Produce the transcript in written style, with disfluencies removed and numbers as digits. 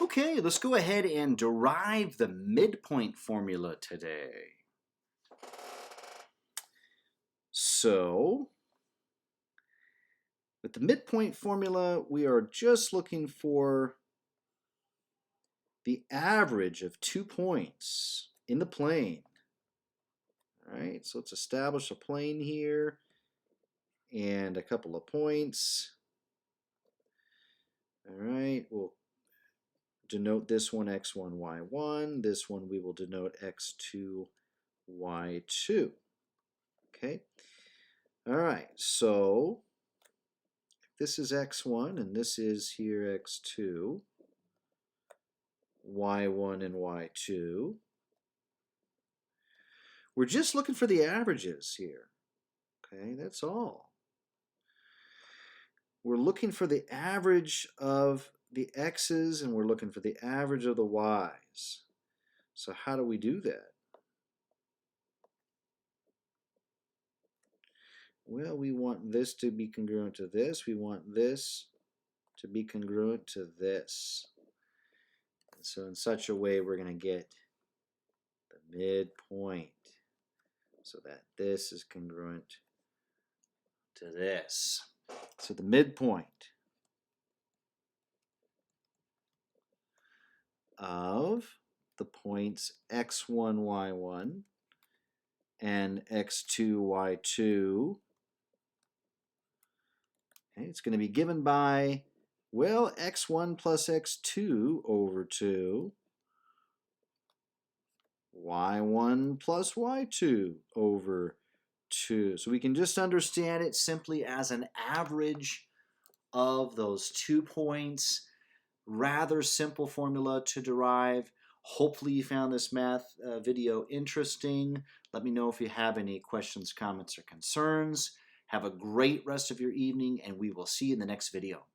Okay, let's go ahead and derive the midpoint formula today. So, with the midpoint formula, we are just looking for the average of 2 points in the plane. All right, so let's establish a plane here and a couple of points. All right, we'll denote this one x1, y1. This one we will denote x2, y2. Okay. All right, so if this is x1 and this is here x2, y1 and y2, we're just looking for the averages here. Okay, that's all. We're looking for the average of the x's and we're looking for the average of the y's. So how do we do that? Well, we want this to be congruent to this. We want this to be congruent to this. And so in such a way, we're going to get the midpoint so that this is congruent to this. So the midpoint of the points x1, y1 and x2, y2, okay, it's going to be given by, well, x1 plus x2 over 2, y1 plus y2 over 2. So we can just understand it simply as an average of those 2 points. Rather simple formula to derive. Hopefully you found this math video interesting. Let me know if you have any questions, comments, or concerns. Have a great rest of your evening, and we will see you in the next video.